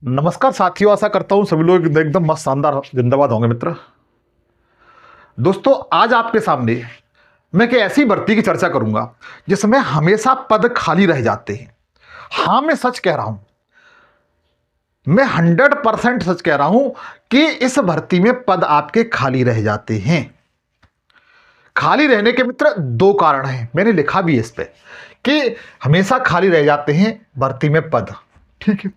नमस्कार साथियों, आशा करता हूं सभी लोग एकदम मस्त शानदार जिंदाबाद होंगे मित्र। दोस्तों, आज आपके सामने मैं एक ऐसी भर्ती की चर्चा करूंगा जिसमें हमेशा पद खाली रह जाते हैं। हाँ, मैं सच कह रहा हूं, मैं 100% सच कह रहा हूं कि इस भर्ती में पद आपके खाली रह जाते हैं। खाली रहने के मित्र दो कारण हैं, मैंने लिखा भी है इस पे कि हमेशा खाली रह जाते हैं भर्ती में पद। ठीक है,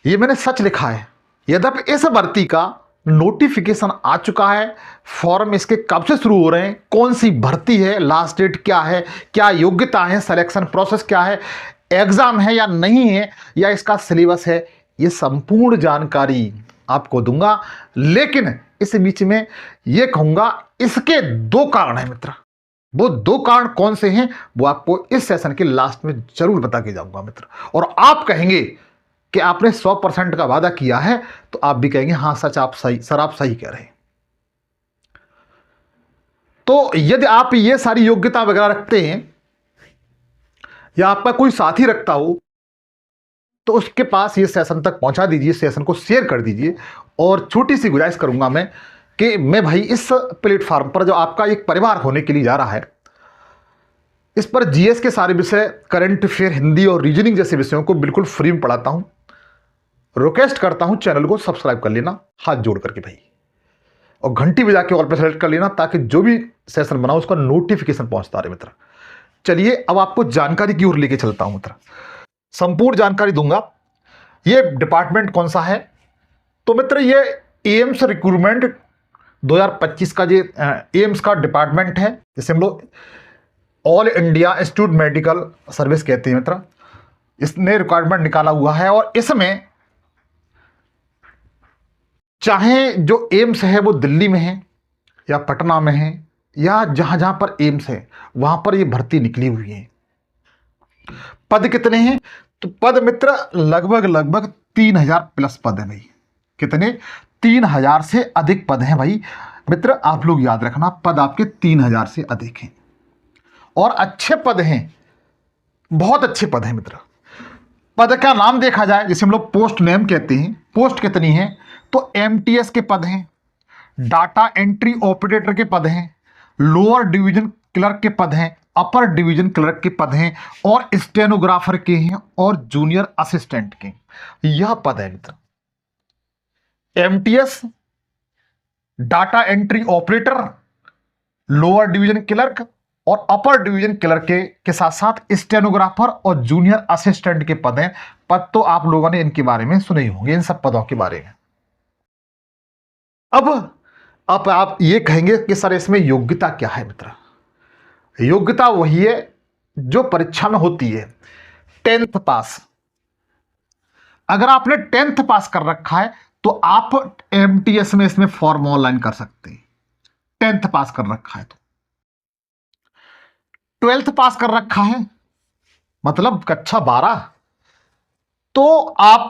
ये मैंने सच लिखा है। यद्यपि इस भर्ती का नोटिफिकेशन आ चुका है, फॉर्म इसके कब से शुरू हो रहे हैं, कौन सी भर्ती है, लास्ट डेट क्या है, क्या योग्यता है, सिलेक्शन प्रोसेस क्या है, एग्जाम है या नहीं है, या इसका सिलेबस है, ये संपूर्ण जानकारी आपको दूंगा। लेकिन इस बीच में ये कहूंगा, इसके दो कारण हैं मित्र। वो दो कारण कौन से हैं वो आपको इस सेशन के लास्ट में जरूर बता के जाऊंगा मित्र। और आप कहेंगे कि आपने 100% का वादा किया है, तो आप भी कहेंगे हाँ सच, आप सही सर, आप सही कह रहे हैं। तो यदि आप ये सारी योग्यता वगैरह रखते हैं या आपका कोई साथी रखता हो, तो उसके पास ये सेशन तक पहुंचा दीजिए, सेशन को शेयर कर दीजिए। और छोटी सी गुजारिश करूंगा मैं कि मैं भाई इस प्लेटफॉर्म पर जो आपका एक परिवार होने के लिए जा रहा है, इस पर जीएस के सारे विषय, करंट अफेयर, हिंदी और रीजनिंग जैसे विषयों को बिल्कुल फ्री में पढ़ाता हूं। रिक्वेस्ट करता हूं चैनल को सब्सक्राइब कर लेना हाथ जोड़ करके भाई, और घंटी बजा के ऑल पे सेलेक्ट कर लेना ताकि जो भी सेशन बनाओ उसका नोटिफिकेशन पहुंचता रहे मित्र। चलिए अब आपको जानकारी की ओर लेके चलता हूं मित्र, संपूर्ण जानकारी दूंगा। ये डिपार्टमेंट कौन सा है, तो मित्र ये एम्स रिक्रूटमेंट 2025 का ये एम्स का डिपार्टमेंट है, जिसे हम लोग all India institute medical service कहते हैं मित्र। इसने रिक्वायरमेंट निकाला हुआ है और इसमें चाहे जो एम्स है वो दिल्ली में है या पटना में है या जहां जहां पर एम्स है वहां पर ये भर्ती निकली हुई है। पद कितने हैं, तो पद मित्र लगभग 3000 प्लस पद है भाई। कितने, 3000 से अधिक पद हैं भाई मित्र। आप लोग याद रखना, पद आपके 3000 से अधिक हैं और अच्छे पद हैं, बहुत अच्छे पद हैं मित्र। पद का नाम देखा जाए, जिसे हम लोग पोस्ट नेम कहते हैं, पोस्ट कितनी है, तो एमटीएस के पद हैं, डाटा एंट्री ऑपरेटर के पद हैं, लोअर डिवीजन क्लर्क के पद हैं, अपर डिवीजन क्लर्क के पद हैं, और स्टेनोग्राफर के हैं, और जूनियर असिस्टेंट के। यह पद है मित्र। MTS, data entry operator, lower division clerk और अपर डिवीजन क्लर्क के साथ साथ स्टेनोग्राफर और जूनियर असिस्टेंट के पद हैं। पद तो आप लोगों ने इनके बारे में सुने ही होंगे, इन सब पदों के बारे में। अब आप ये कहेंगे कि सर इसमें योग्यता क्या है मित्र। योग्यता वही है जो परीक्षा में होती है, 10th पास। अगर आपने 10th पास कर रखा है तो आप एमटीएस में इसमें फॉर्म ऑनलाइन कर सकते हैं, 10th पास कर रखा है। तो 12th पास कर रखा है, मतलब कक्षा 12, तो आप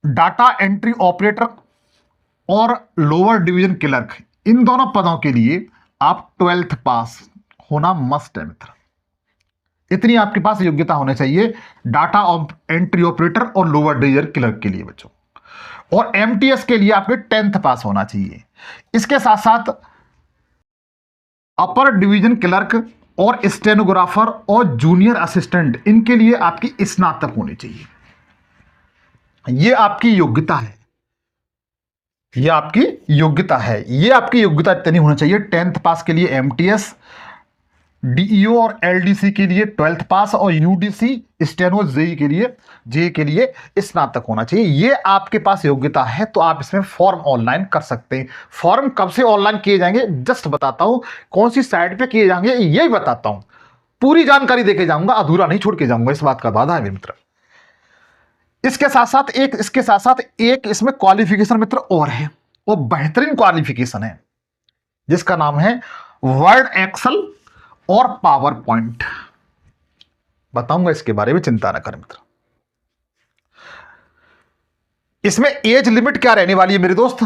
डाटा एंट्री ऑपरेटर और लोअर डिवीजन क्लर्क, इन दोनों पदों के लिए आप 12th पास होना मस्ट है मित्र। इतनी आपके पास योग्यता होनी चाहिए डाटा एंट्री ऑपरेटर और लोअर डिवीजन क्लर्क के लिए बच्चों। और एमटीएस के लिए आपके 10th पास होना चाहिए। इसके साथ साथ अपर डिवीजन क्लर्क और स्टेनोग्राफर और जूनियर असिस्टेंट, इनके लिए आपकी स्नातक होनी चाहिए। ये आपकी योग्यता है, ये आपकी योग्यता है, ये आपकी योग्यता इतनी होनी चाहिए। 10th पास के लिए एमटीएस, डीईओ और एलडीसी के लिए 12th पास, और यूडीसी स्टेनो जेई के लिए स्नातक होना चाहिए। ये आपके पास योग्यता है तो आप इसमें फॉर्म ऑनलाइन कर सकते हैं। फॉर्म कब से ऑनलाइन किए जाएंगे जस्ट बताता हूं, कौन सी साइट पे किए जाएंगे यही बताता हूं। पूरी जानकारी देके जाऊंगा, अधूरा नहीं छोड़ के जाऊंगा, इस बात का वादा है मेरे मित्र। इसके साथ साथ एक इसमें क्वालिफिकेशन मित्र और है, वो बेहतरीन क्वालिफिकेशन है, जिसका नाम है वर्ड एक्सेल और पावर पॉइंट। बताऊंगा इसके बारे में, चिंता न करें मित्र। इसमें एज लिमिट क्या रहने वाली है मेरे दोस्त,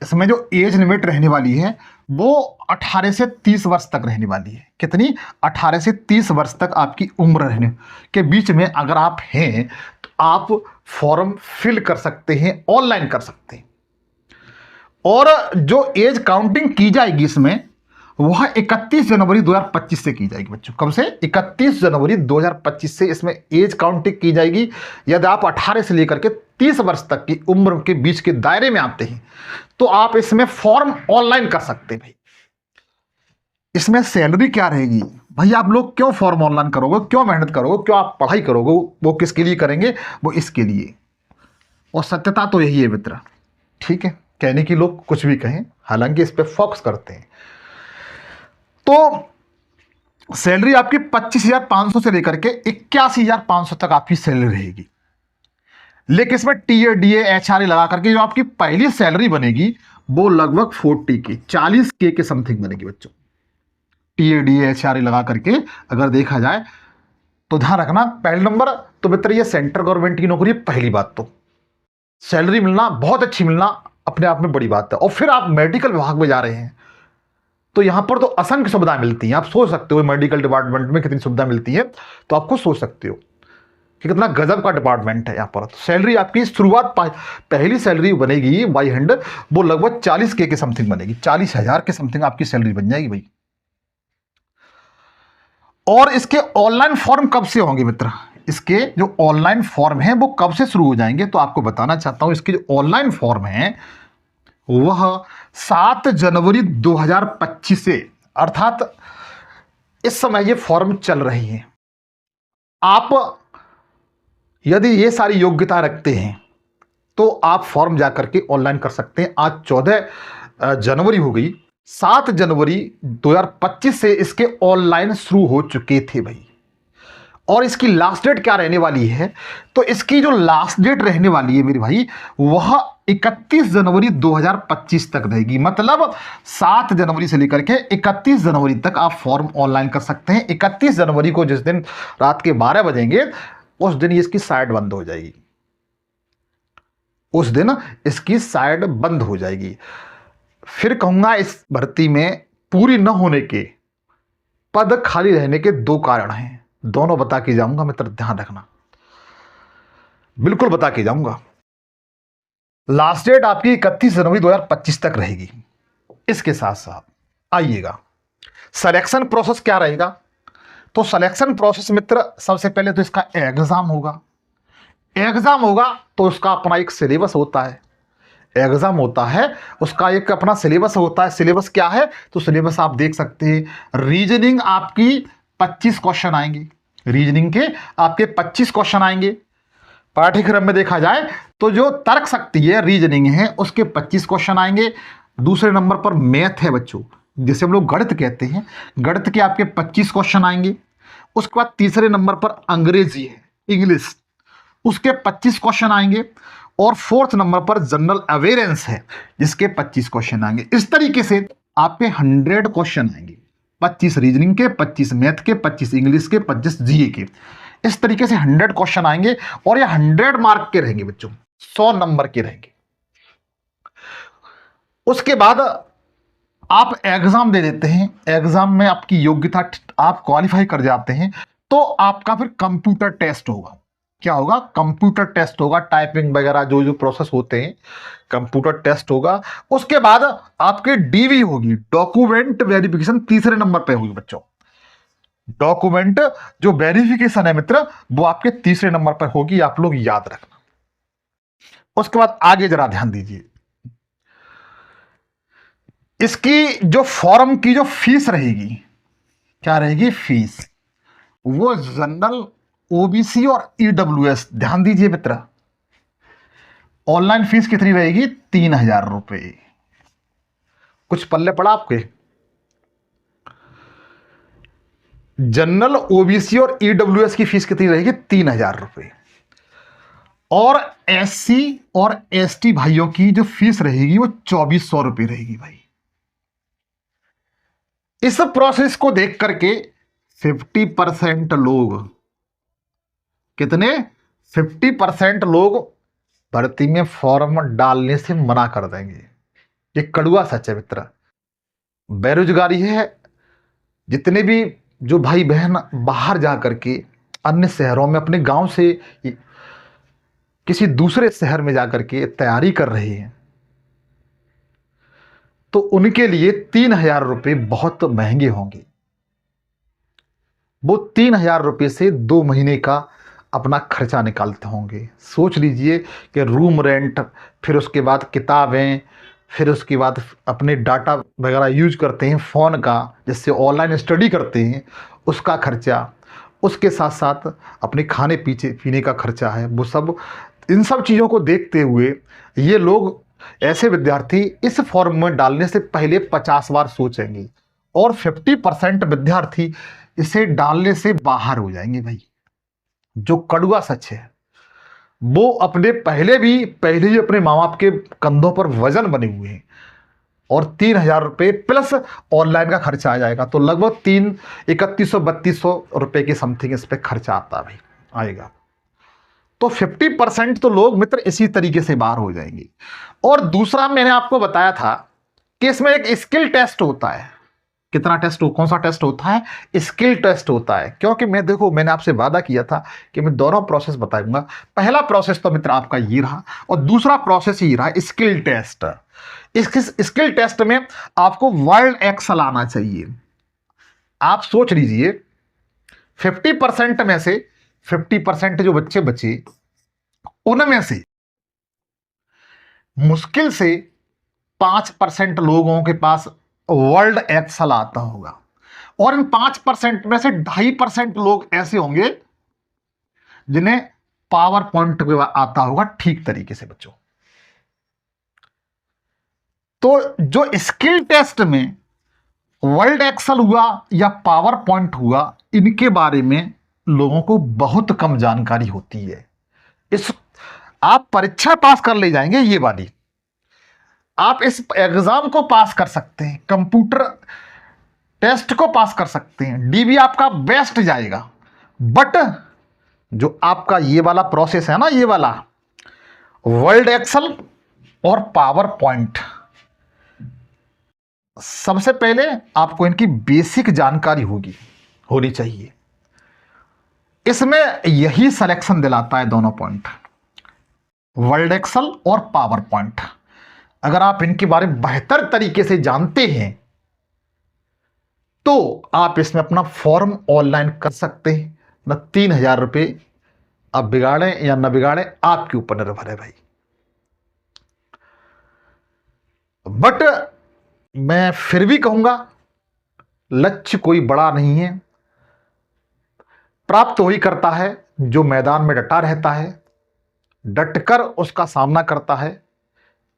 इसमें जो एज लिमिट रहने वाली है वो 18 से 30 वर्ष तक रहने वाली है। कितनी, 18 से 30 वर्ष तक आपकी उम्र रहने के बीच में अगर आप हैं तो आप फॉर्म फिल कर सकते हैं, ऑनलाइन कर सकते हैं। और जो एज काउंटिंग की जाएगी इसमें, वह 31 जनवरी 2025 से की जाएगी बच्चों। कब से? 31 जनवरी 2025 से इसमें एज काउंटिंग की जाएगी। यदि आप 18 से लेकर के 30 वर्ष तक की उम्र के बीच के दायरे में आते हैं तो आप इसमें फॉर्म ऑनलाइन कर सकते हैं। भाई इसमें सैलरी क्या रहेगी? भाई आप लोग क्यों फॉर्म ऑनलाइन करोगे, क्यों मेहनत करोगे, क्यों आप पढ़ाई करोगे? वो किसके लिए करेंगे? वो इसके लिए। और सत्यता तो यही है मित्र, ठीक है, कहने की लोग कुछ भी कहें, हालांकि इस पर फोकस करते हैं। तो सैलरी आपकी 25,500 से लेकर के 81,500 तक आपकी सैलरी रहेगी। लेकिन इसमें टीए डीए एचआरए लगा करके जो आपकी पहली सैलरी बनेगी वो लगभग 40 के समथिंग बनेगी बच्चों। टीए डीए एचआरए लगा करके अगर देखा जाए तो ध्यान रखना, पहले नंबर तो मित्र ये सेंट्रल गवर्नमेंट की नौकरी है। पहली बात तो सैलरी मिलना, बहुत अच्छी मिलना अपने आप में बड़ी बात है। और फिर आप मेडिकल विभाग में जा रहे हैं तो यहां पर तो असंख्य सुविधाएं मिलती हैं। आप सोच सकते हो मेडिकल डिपार्टमेंट में कितनी सुविधा मिलती है, तो आपको सोच सकते हो कि कितना गजब का डिपार्टमेंट है यहाँ पर। तो सैलरी आपकी शुरुआत पहली सैलरी बनेगी बाई हैंड, वो लगभग 40K के समथिंग बनेगी। 40,000 के समथिंग आपकी सैलरी बन जाएगी भाई। और इसके ऑनलाइन फॉर्म कब से होंगे मित्र? इसके जो ऑनलाइन फॉर्म है वो कब से शुरू हो जाएंगे? तो आपको बताना चाहता हूं, इसके जो ऑनलाइन फॉर्म है वह 7 जनवरी 2025 से, अर्थात इस समय ये फॉर्म चल रही है। आप यदि ये सारी योग्यता रखते हैं तो आप फॉर्म जाकर के ऑनलाइन कर सकते हैं। आज 14 जनवरी हो गई, 7 जनवरी 2025 से इसके ऑनलाइन शुरू हो चुके थे भाई। और इसकी लास्ट डेट क्या रहने वाली है? तो इसकी जो लास्ट डेट रहने वाली है मेरे भाई, वह 31 जनवरी 2025 तक रहेगी। मतलब 7 जनवरी से लेकर के 31 जनवरी तक आप फॉर्म ऑनलाइन कर सकते हैं। 31 जनवरी को जिस दिन रात के 12 बजेंगे उस दिन इसकी साइट बंद हो जाएगी। उस दिन इसकी साइट बंद हो जाएगी। फिर कहूंगा इस भर्ती में पूरी न होने के, पद खाली रहने के 2 कारण हैं। दोनों बता के जाऊंगा मित्र, ध्यान रखना, बिल्कुल बता के जाऊंगा। लास्ट डेट आपकी 31 जनवरी 2025 तक रहेगी। इसके साथ साथ आइएगा सिलेक्शन प्रोसेस क्या रहेगा? तो सिलेक्शन प्रोसेस मित्र, सबसे पहले तो इसका एग्जाम होगा। एग्जाम होगा तो उसका अपना एक सिलेबस होता है। एग्जाम होता है, उसका एक अपना सिलेबस होता है। सिलेबस क्या है? तो सिलेबस आप देख सकते हैं। रीजनिंग आपकी 25 क्वेश्चन आएंगे। रीजनिंग के आपके 25 क्वेश्चन आएंगे। पाठ्यक्रम में देखा जाए तो जो तर्क शक्ति है, रीजनिंग है, उसके 25 क्वेश्चन आएंगे। दूसरे नंबर पर मैथ है बच्चों, जिसे हम लोग गणित कहते हैं। गणित के आपके 25 क्वेश्चन आएंगे। उसके बाद तीसरे नंबर पर अंग्रेजी है, इंग्लिश, उसके 25 क्वेश्चन आएंगे। और फोर्थ नंबर पर जनरल अवेयरेंस है, जिसके 25 क्वेश्चन आएंगे। इस तरीके से आपके 100 क्वेश्चन आएंगे। 25 रीजनिंग के, 25 मैथ के, 25 इंग्लिश के, 25 जीए के। इस तरीके से 100 क्वेश्चन आएंगे और ये 100 मार्क के रहेंगे बच्चों, 100 नंबर के रहेंगे। उसके बाद आप एग्जाम दे देते हैं। एग्जाम में आपकी योग्यता, आप क्वालिफाई कर जाते हैं तो आपका फिर कंप्यूटर टेस्ट होगा। क्या होगा? कंप्यूटर टेस्ट होगा। टाइपिंग वगैरह जो जो प्रोसेस होते हैं, कंप्यूटर टेस्ट होगा। उसके बाद आपकी डीवी होगी, डॉक्यूमेंट वेरिफिकेशन, तीसरे नंबर पे होगी बच्चों। डॉक्यूमेंट जो वेरिफिकेशन है मित्र, वो आपके तीसरे नंबर पर होगी, आप लोग याद रखना। उसके बाद आगे जरा ध्यान दीजिए, इसकी जो फॉर्म की जो फीस रहेगी, क्या रहेगी? फीस वो जनरल, ओबीसी और ईडब्ल्यूएस, ध्यान दीजिए मित्र, ऑनलाइन फीस कितनी रहेगी? 3,000 रुपए। कुछ पल्ले पड़ा आपके? जनरल, ओबीसी और ईडब्ल्यूएस की फीस कितनी रहेगी? 3,000 रुपए। और एससी और एसटी भाइयों की जो फीस रहेगी वो 2,400 रुपए रहेगी भाई। इस प्रोसेस को देख करके 50% लोग, कितने? 50% लोग भर्ती में फॉर्म डालने से मना कर देंगे। ये कड़वा सच है मित्र। बेरोजगारी है। जितने भी जो भाई बहन बाहर जा करके अन्य शहरों में अपने गांव से किसी दूसरे शहर में जाकर के तैयारी कर रहे हैं, तो उनके लिए 3,000 रुपये बहुत महंगे होंगे। वो 3,000 रुपये से 2 महीने का अपना खर्चा निकालते होंगे। सोच लीजिए कि रूम रेंट, फिर उसके बाद किताबें, फिर उसके बाद अपने डाटा वगैरह यूज करते हैं फ़ोन का, जिससे ऑनलाइन स्टडी करते हैं, उसका खर्चा, उसके साथ साथ अपने खाने पीने का खर्चा है वो सब। इन सब चीज़ों को देखते हुए ये लोग, ऐसे विद्यार्थी इस फॉर्म में डालने से पहले 50 बार सोचेंगे, और 50% विद्यार्थी इसे डालने से बाहर हो जाएंगे। भाई, जो कड़वा सच है, वो पहले ही अपने माँ बाप के कंधों पर वजन बने हुए हैं, और 3,000 रुपये प्लस ऑनलाइन का खर्चा आ जाएगा, तो लगभग 3100-3200 रुपये के समथिंग इस पर खर्चा आता है भाई, आएगा। तो 50% तो लोग मित्र इसी तरीके से बाहर हो जाएंगे। और दूसरा, मैंने आपको बताया था कि इसमें एक स्किल टेस्ट होता है। कितना टेस्ट कौन सा टेस्ट होता है? स्किल टेस्ट होता है। क्योंकि मैंने आपसे वादा किया था कि मैं दोनों प्रोसेस बताऊंगा। पहला प्रोसेस तो मित्र आपका ये रहा, और दूसरा प्रोसेस ये रहा स्किल टेस्ट। इस स्किल टेस्ट में आपको वर्ड एक्सेल आना चाहिए। आप सोच लीजिए 50% में से 50% जो बच्चे बचे, उनमें से मुश्किल से 5% लोगों के पास वर्ल्ड एक्सेल आता होगा, और इन 5% में से 2.5% लोग ऐसे होंगे जिन्हें पावर पॉइंट आता होगा ठीक तरीके से। बच्चों, तो जो स्किल टेस्ट में वर्ल्ड एक्सेल हुआ या पावर पॉइंट हुआ, इनके बारे में लोगों को बहुत कम जानकारी होती है। आप परीक्षा पास कर ले जाएंगे ये वाली, आप इस एग्जाम को पास कर सकते हैं, कंप्यूटर टेस्ट को पास कर सकते हैं, डीबी आपका बेस्ट जाएगा। बट जो आपका ये वाला प्रोसेस है ना, ये वाला वर्ल्ड एक्सेल और पावर पॉइंट, सबसे पहले आपको इनकी बेसिक जानकारी होनी चाहिए। इसमें यही सिलेक्शन दिलाता है दोनों पॉइंट, वर्ल्ड एक्सेल और पावर पॉइंट। अगर आप इनके बारे में बेहतर तरीके से जानते हैं तो आप इसमें अपना फॉर्म ऑनलाइन कर सकते हैं। न 3,000 रुपये आप बिगाड़ें या न बिगाड़ें, आपके ऊपर निर्भर है भाई। बट मैं फिर भी कहूंगा, लक्ष्य कोई बड़ा नहीं है, प्राप्त वही करता है जो मैदान में डटा रहता है, डटकर उसका सामना करता है।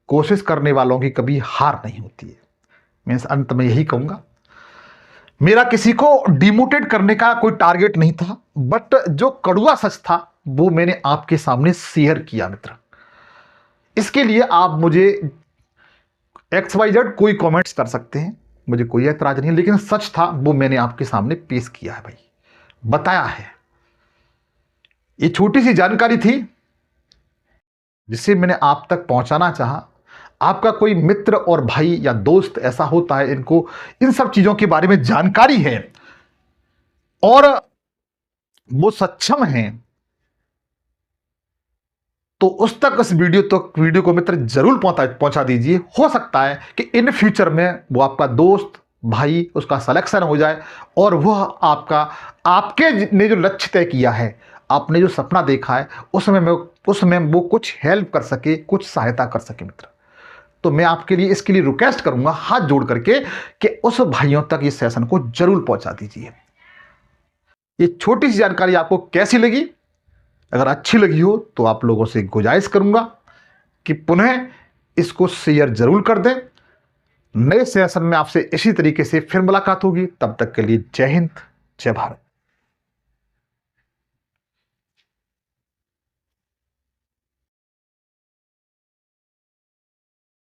कोशिश करने वालों की कभी हार नहीं होती है। मैं इस अंत में यही कहूंगा, मेरा किसी को डिमोटिवेट करने का कोई टारगेट नहीं था, बट जो कड़वा सच था वो मैंने आपके सामने शेयर किया मित्र। इसके लिए आप मुझे XYZ कोई कमेंट्स कर सकते हैं, मुझे कोई ऐतराज नहीं, लेकिन सच था वो मैंने आपके सामने पेश किया है भाई, बताया है। ये छोटी सी जानकारी थी जिसे मैंने आप तक पहुंचाना चाहा। आपका कोई मित्र और भाई या दोस्त ऐसा होता है, इनको इन सब चीजों के बारे में जानकारी है और वो सक्षम हैं, तो उस तक इस वीडियो को मित्र जरूर पहुंचा दीजिए। हो सकता है कि इन फ्यूचर में वो आपका दोस्त भाई, उसका सिलेक्शन हो जाए और वह आपके ने जो लक्ष्य तय किया है, आपने जो सपना देखा है, उसमें वो कुछ हेल्प कर सके, कुछ सहायता कर सके मित्र। तो मैं आपके लिए इसके लिए रिक्वेस्ट करूंगा हाथ जोड़ करके कि उस भाइयों तक इस सेशन को जरूर पहुंचा दीजिए। ये छोटी सी जानकारी आपको कैसी लगी? अगर अच्छी लगी हो तो आप लोगों से गुजारिश करूंगा कि पुनः इसको शेयर जरूर कर दें। नए सेशन में आपसे इसी तरीके से फिर मुलाकात होगी। तब तक के लिए जय हिंद, जय भारत।